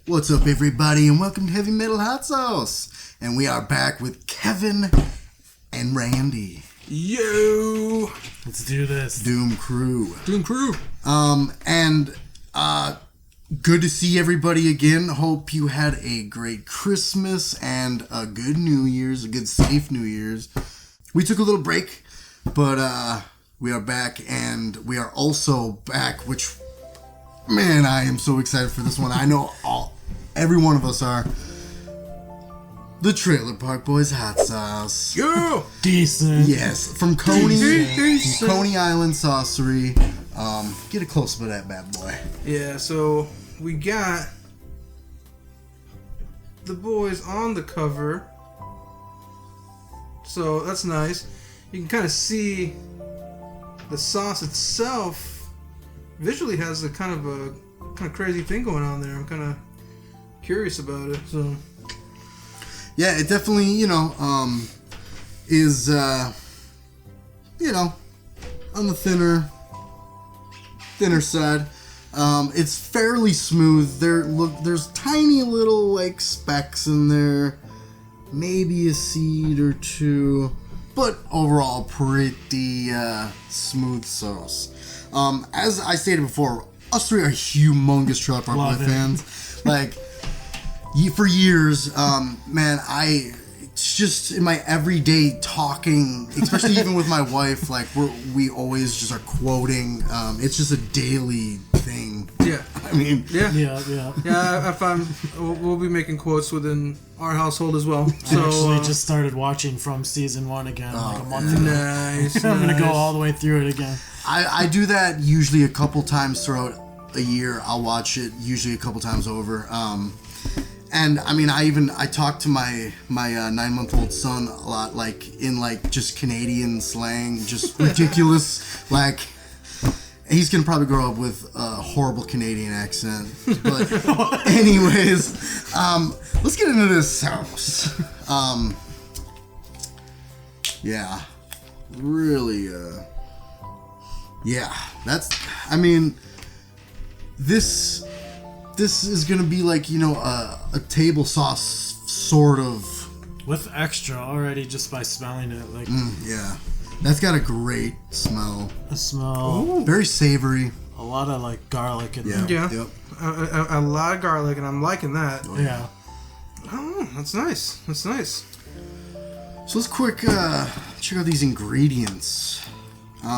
What's up, everybody, and welcome to Heavy Metal Hot Sauce. And we are back with Kevin and Randy. Yo! Let's do this. Doom Crew. And Good to see everybody again. Hope you had a great Christmas and a good New Year's, a good safe New Year's. We took a little break, but we are back, and we are also back, which, man, I am so excited for this one. I know every one of us are. The Trailer Park Boys Hot Sauce. yeah! Decent. Yes, from Coney Decent. Island Saucery. Get a close up of that bad boy. Yeah, so we got the boys on the cover. So that's nice. You can kind of see the sauce itself visually has a kind of crazy thing going on there. I'm kind of curious about it. So Yeah, it definitely, is, on the thinner side. It's fairly smooth. There's tiny little, like, specks in there. Maybe a seed or two. But overall, pretty smooth sauce. As I stated before, us three are humongous Trailer Park Boys fans. Like, for years, man, it's just in my everyday talking, especially even with my wife, like, we always just are quoting. It's just a daily thing. yeah, I mean, I find we'll be making quotes within our household as well. So I actually just started watching from season 1 again, like a month ago. nice. I'm gonna go all the way through it again. I do that usually a couple times throughout a year. I'll watch it usually a couple times over. And I mean, I talk to my 9-month-old son a lot, like in like just Canadian slang, just ridiculous. Like, he's gonna probably grow up with a horrible Canadian accent. But anyways, let's get into this sauce. Yeah, really. Yeah, I mean, this is gonna be like, a table sauce sort of. With extra already just by smelling it, like Yeah, that's got a great smell. a smell, Ooh. Very savory. a lot of like garlic in there. Yeah. Yep. A lot of garlic, and I'm liking that. Yeah. Oh, that's nice. That's nice. So let's quick check out these ingredients. We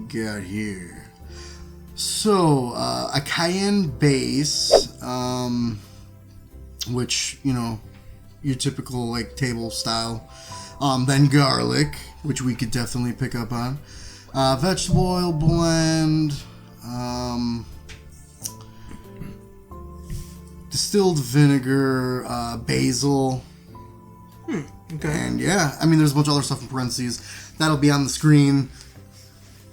got here. So, a cayenne base, which, your typical, like, table style. Then garlic, which we could definitely pick up on. Vegetable oil blend. Distilled vinegar, basil. Okay. And yeah, I mean, there's a bunch of other stuff in parentheses. That'll be on the screen.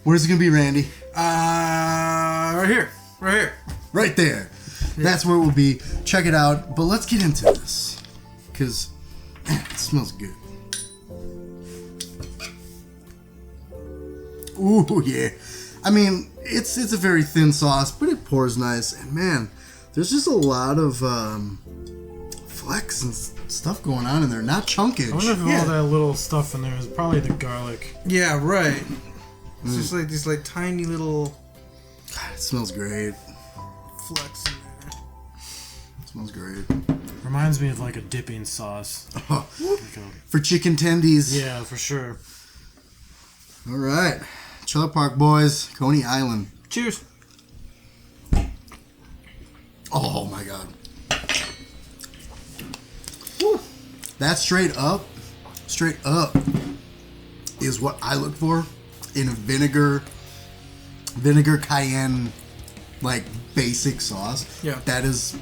Where's it going to be, Randy? Right here. Right here. Right there. Yeah. That's where it will be. Check it out. But let's get into this. Because, man, it smells good. Ooh, yeah. I mean, it's a very thin sauce, but it pours nice. And, man, there's just a lot of flecks and stuff going on in there. Not chunkage. I wonder if all that little stuff in there is probably the garlic. Yeah, right. It's just like these like tiny little God, it smells great. flecks in there. It smells great. Reminds me of like a dipping sauce. Oh, Like for chicken tendies. yeah, for sure. All right. Trailer Park Boys, Coney Island. Cheers. Oh my God. Woo. That straight up is what I look for in a vinegar cayenne, like, basic sauce. Yeah. That is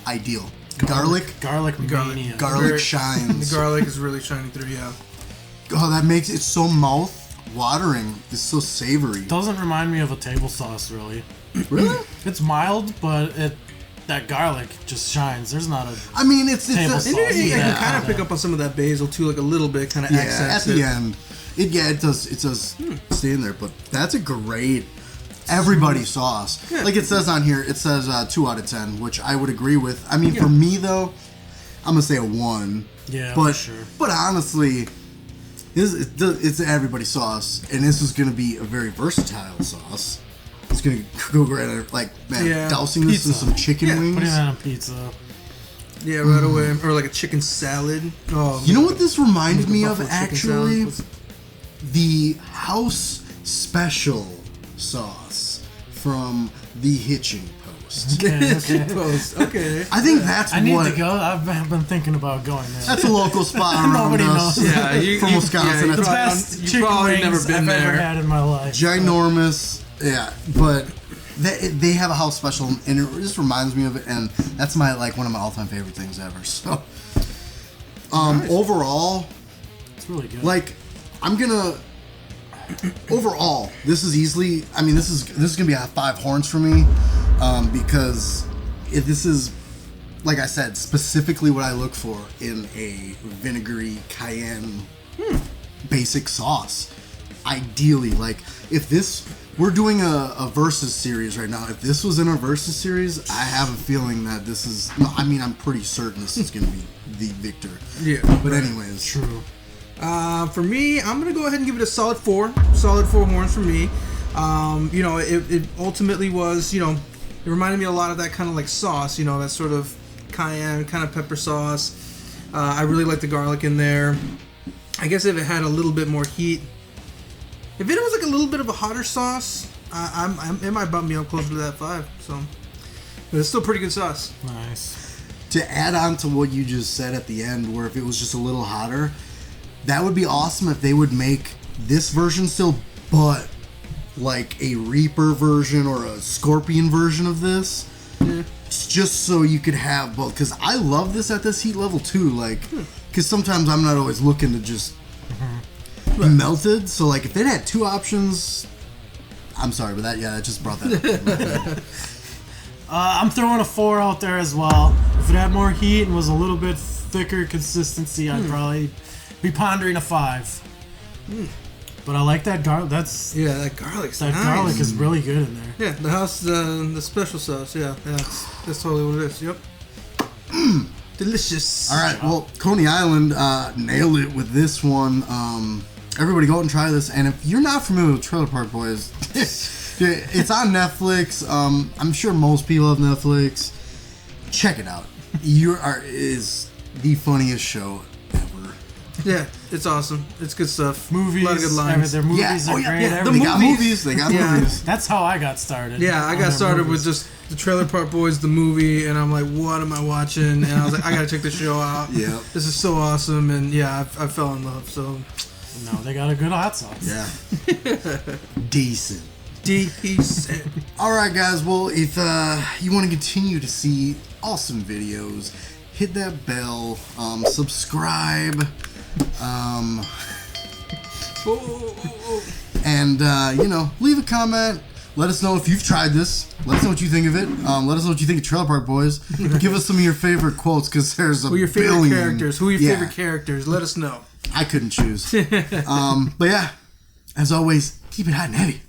ideal. Garlic mania. Garlic shines. The garlic is really shining through, yeah. Oh, that makes it so mouth watering. It's so savory. Doesn't remind me of a table sauce really. Really? It's mild, but that garlic just shines. There's not a I mean, it's table a, sauce. And you Yeah. can kind of pick up on some of that basil too, like a little bit, kind of yeah, accents at the it. end. It does stay in there, but that's a great everybody sauce. Yeah. Like it says on here, it says 2 out of 10, which I would agree with. I mean, for me though, I'm gonna say a 1. Yeah, but for sure. but honestly, it's everybody sauce, and this is gonna be a very versatile sauce. It's gonna go great, like dousing this in some chicken wings. Putting that on pizza. Yeah, right away. Or like a chicken salad. Oh, You know what this reminded me of, buffalo chicken actually? salad. The house special sauce from the Hitching Post. Okay. Post. Okay. I think that's I need what... to go. I've been thinking about going there. That's a local spot around Nobody us. knows. Yeah, from Wisconsin. yeah, The That's best you've chicken probably wings never been I've there. ever had in my life. ginormous. Yeah, but they have a house special, and it just reminds me of it, and that's my one of my all-time favorite things ever. So, Nice. overall, It's really good. I'm gonna... Overall, this is easily... I mean, this is gonna be a 5 horns for me, because this is, like I said, specifically what I look for in a vinegary cayenne basic sauce. Ideally, if this... We're doing a versus series right now. If this was in a versus series, I have a feeling that this is... No, I mean, I'm pretty certain this is gonna be the victor. Yeah. But anyways... True. For me, I'm gonna go ahead and give it a solid 4. Solid 4 horns for me. It ultimately was, it reminded me a lot of that kind of sauce, that sort of cayenne kind of pepper sauce. I really like the garlic in there. I guess if it had a little bit more heat, if it was a little bit of a hotter sauce, it might bump me up closer to that 5. So, but it's still pretty good sauce. Nice. To add on to what you just said at the end, where if it was just a little hotter, that would be awesome if they would make this version still, but like a Reaper version or a Scorpion version of this. Yeah. Just so you could have both. Because I love this at this heat level too. Because sometimes I'm not always looking to just be melted. So if it had 2 options, I'm sorry, but I just brought that up. I'm throwing a 4 out there as well. If it had more heat and was a little bit thicker consistency, I'd probably be pondering a 5. But I like that garlic. That garlic's That nice. garlic is really good in there. Yeah, the house, the special sauce. Yeah, that's totally what it is. Yep. Delicious. All right, well, Coney Island nailed it with this one. Everybody go out and try this. And if you're not familiar with Trailer Park Boys, it's on Netflix. I'm sure most people have Netflix. Check it out. Is the funniest show ever. Yeah, it's awesome. It's good stuff. Movies, a lot of good lines. their movies are great. They got movies. They got Yeah. movies. That's how I got started. Yeah, I on got their started movies. with just the Trailer Park Boys, the movie, and I'm like, what am I watching? And I was like, I gotta check this show out. Yep. This is so awesome, and yeah, I fell in love. So No, they got a good hot sauce. Yeah. Decent. decent. All right, guys. Well, if you want to continue to see awesome videos, hit that bell, subscribe, and leave a comment. Let us know if you've tried this. Let us know what you think of it. Let us know what you think of Trailer Park Boys. Give us some of your favorite quotes, because there's a Who are your favorite billion. characters? Who are your Yeah. favorite characters? Let us know. I couldn't choose. But yeah, as always, keep it hot and heavy.